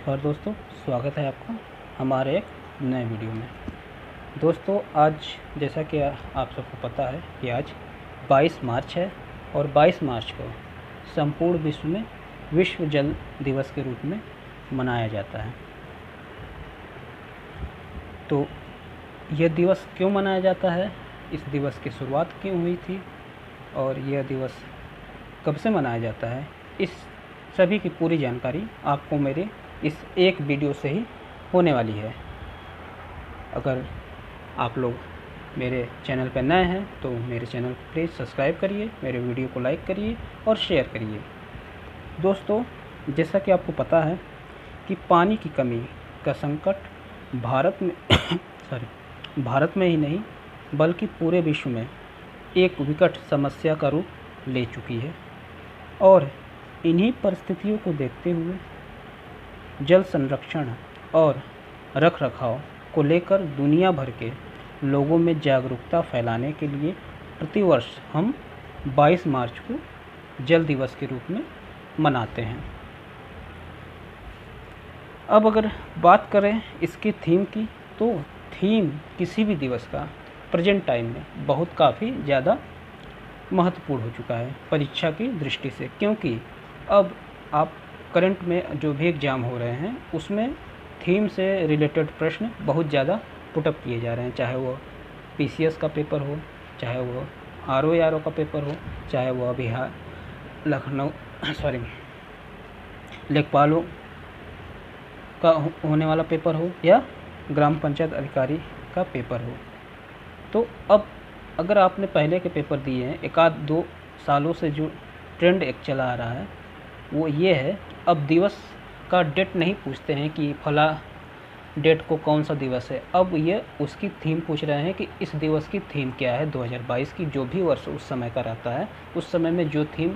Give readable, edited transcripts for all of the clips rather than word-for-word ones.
नमस्कार दोस्तों, स्वागत है आपका हमारे एक नए वीडियो में। दोस्तों आज जैसा कि आप सबको पता है कि आज 22 मार्च है और 22 मार्च को संपूर्ण विश्व में विश्व जल दिवस के रूप में मनाया जाता है। तो यह दिवस क्यों मनाया जाता है, इस दिवस की शुरुआत क्यों हुई थी और यह दिवस कब से मनाया जाता है, इस सभी की पूरी जानकारी आपको मेरे इस एक वीडियो से ही होने वाली है। अगर आप लोग मेरे चैनल पर नए हैं तो मेरे चैनल को प्लीज़ सब्सक्राइब करिए, मेरे वीडियो को लाइक करिए और शेयर करिए। दोस्तों जैसा कि आपको पता है कि पानी की कमी का संकट भारत में भारत में ही नहीं बल्कि पूरे विश्व में एक विकट समस्या का रूप ले चुकी है और इन्हीं परिस्थितियों को देखते हुए जल संरक्षण और रखरखाव को लेकर दुनिया भर के लोगों में जागरूकता फैलाने के लिए प्रतिवर्ष हम 22 मार्च को जल दिवस के रूप में मनाते हैं। अब अगर बात करें इसकी थीम की, तो थीम किसी भी दिवस का प्रेजेंट टाइम में बहुत काफ़ी ज़्यादा महत्वपूर्ण हो चुका है परीक्षा की दृष्टि से, क्योंकि अब आप करंट में जो भी एग्ज़ाम हो रहे हैं उसमें थीम से रिलेटेड प्रश्न बहुत ज़्यादा पुटअप किए जा रहे हैं, चाहे वो पीसीएस का पेपर हो, चाहे वो आरओ का पेपर हो, चाहे वो बिहार लेखपालों का होने वाला पेपर हो या ग्राम पंचायत अधिकारी का पेपर हो। तो अब अगर आपने पहले के पेपर दिए हैं, एक आध 2 सालों से जो ट्रेंड एक चला आ रहा है वो ये है, अब दिवस का डेट नहीं पूछते हैं कि फला डेट को कौन सा दिवस है, अब ये उसकी थीम पूछ रहे हैं कि इस दिवस की थीम क्या है। 2022 की जो भी वर्ष उस समय का रहता है, उस समय में जो थीम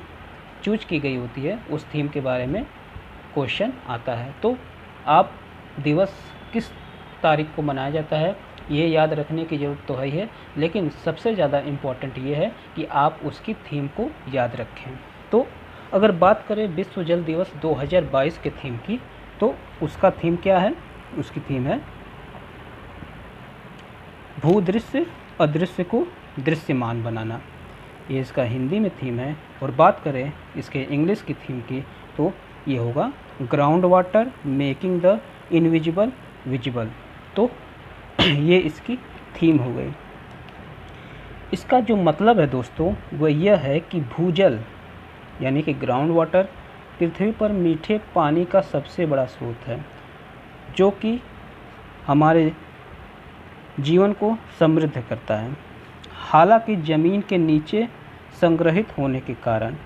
चूज की गई होती है उस थीम के बारे में क्वेश्चन आता है। तो आप दिवस किस तारीख को मनाया जाता है ये याद रखने की ज़रूरत तो है ही है, लेकिन सबसे ज़्यादा इम्पॉर्टेंट ये है कि आप उसकी थीम को याद रखें। तो अगर बात करें विश्व जल दिवस 2022 के थीम की, तो उसका थीम क्या है? उसकी थीम है भूदृश्य अदृश्य को दृश्यमान बनाना। ये इसका हिंदी में थीम है। और बात करें इसके इंग्लिश की थीम की, तो ये होगा ground water making the invisible visible. तो ये इसकी थीम हो गई। इसका जो मतलब है दोस्तों वह यह है कि भूजल यानी कि ग्राउंड वाटर पृथ्वी पर मीठे पानी का सबसे बड़ा स्रोत है, जो कि हमारे जीवन को समृद्ध करता है। हालांकि ज़मीन के नीचे संग्रहित होने के कारण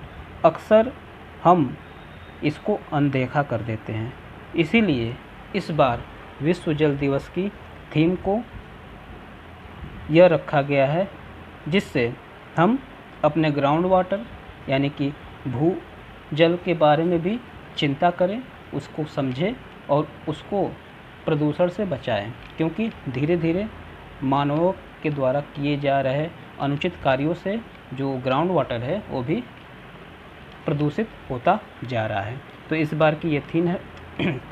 अक्सर हम इसको अनदेखा कर देते हैं। इसीलिए इस बार विश्व जल दिवस की थीम को यह रखा गया है जिससे हम अपने ग्राउंड वाटर यानी कि भू जल के बारे में भी चिंता करें, उसको समझें और उसको प्रदूषण से बचाएं, क्योंकि धीरे धीरे मानवों के द्वारा किए जा रहे अनुचित कार्यों से जो ग्राउंड वाटर है वो भी प्रदूषित होता जा रहा है। तो इस बार की ये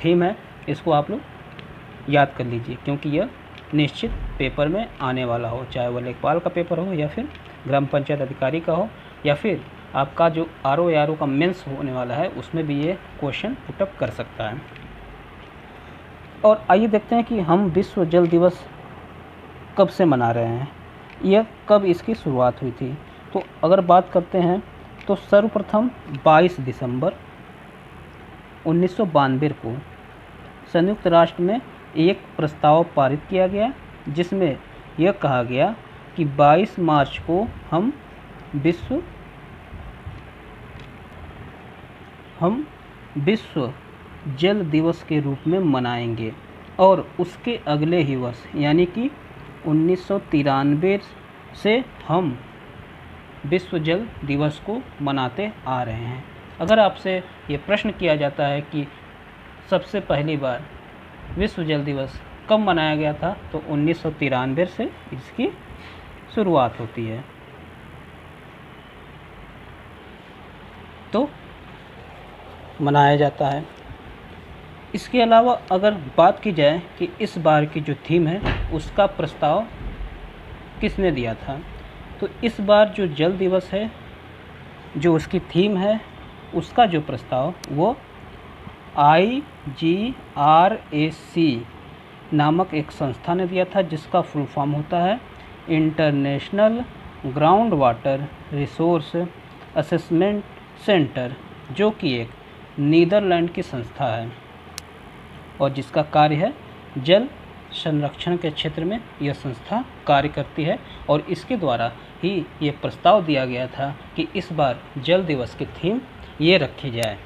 थीम है, इसको आप लोग याद कर लीजिए, क्योंकि यह निश्चित पेपर में आने वाला हो, चाहे वह लेखपाल का पेपर हो या फिर ग्राम पंचायत अधिकारी का हो या फिर आपका जो आरओ का मेंस होने वाला है उसमें भी ये क्वेश्चन पुटअप कर सकता है। और आइए देखते हैं कि हम विश्व जल दिवस कब से मना रहे हैं, यह कब इसकी शुरुआत हुई थी। तो अगर बात करते हैं तो सर्वप्रथम 22 दिसंबर 1992 को संयुक्त राष्ट्र में एक प्रस्ताव पारित किया गया, जिसमें यह कहा गया कि 22 मार्च को हम विश्व जल दिवस के रूप में मनाएंगे। और उसके अगले ही वर्ष यानी कि 1993 से हम विश्व जल दिवस को मनाते आ रहे हैं। अगर आपसे ये प्रश्न किया जाता है कि सबसे पहली बार विश्व जल दिवस कब मनाया गया था, तो 1993 से इसकी शुरुआत होती है। तो मनाया जाता है। इसके अलावा अगर बात की जाए कि इस बार की जो थीम है उसका प्रस्ताव किसने दिया था, तो इस बार जो जल दिवस है, जो उसकी थीम है, उसका जो प्रस्ताव वो IGRAC नामक एक संस्था ने दिया था, जिसका फुल फॉर्म होता है international ground water resource assessment centre, जो कि एक नीदरलैंड की संस्था है और जिसका कार्य है जल संरक्षण के क्षेत्र में यह संस्था कार्य करती है। और इसके द्वारा ही ये प्रस्ताव दिया गया था कि इस बार जल दिवस की थीम ये रखी जाए।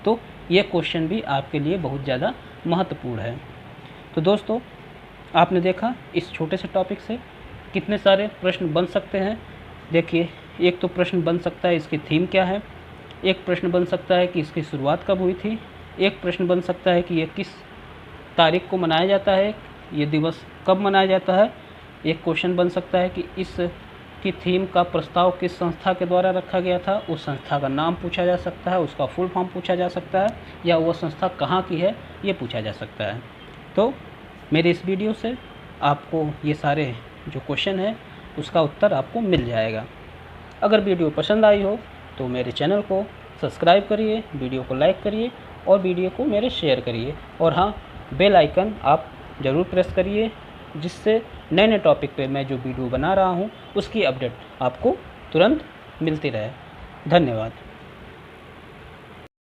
तो ये क्वेश्चन भी आपके लिए बहुत ज़्यादा महत्वपूर्ण है। तो दोस्तों, आपने देखा इस छोटे से टॉपिक से कितने सारे प्रश्न बन सकते हैं। देखिए, एक तो प्रश्न बन सकता है इसकी थीम क्या है, एक प्रश्न बन सकता है कि इसकी शुरुआत कब हुई थी, एक प्रश्न बन सकता है कि ये किस तारीख को मनाया जाता है, ये दिवस कब मनाया जाता है, एक क्वेश्चन बन सकता है कि इस की थीम का प्रस्ताव किस संस्था के द्वारा रखा गया था, उस संस्था का नाम पूछा जा सकता है, उसका फुल फॉर्म पूछा जा सकता है, या वो संस्था कहाँ की है ये पूछा जा सकता है। तो मेरे इस वीडियो से आपको ये सारे जो क्वेश्चन है उसका उत्तर आपको मिल जाएगा। अगर वीडियो पसंद आई हो तो मेरे चैनल को सब्सक्राइब करिए, वीडियो को लाइक करिए और वीडियो को मेरे शेयर करिए। और हाँ, बेल आइकन आप ज़रूर प्रेस करिए, जिससे नए नए टॉपिक पे मैं जो वीडियो बना रहा हूँ उसकी अपडेट आपको तुरंत मिलती रहे। धन्यवाद।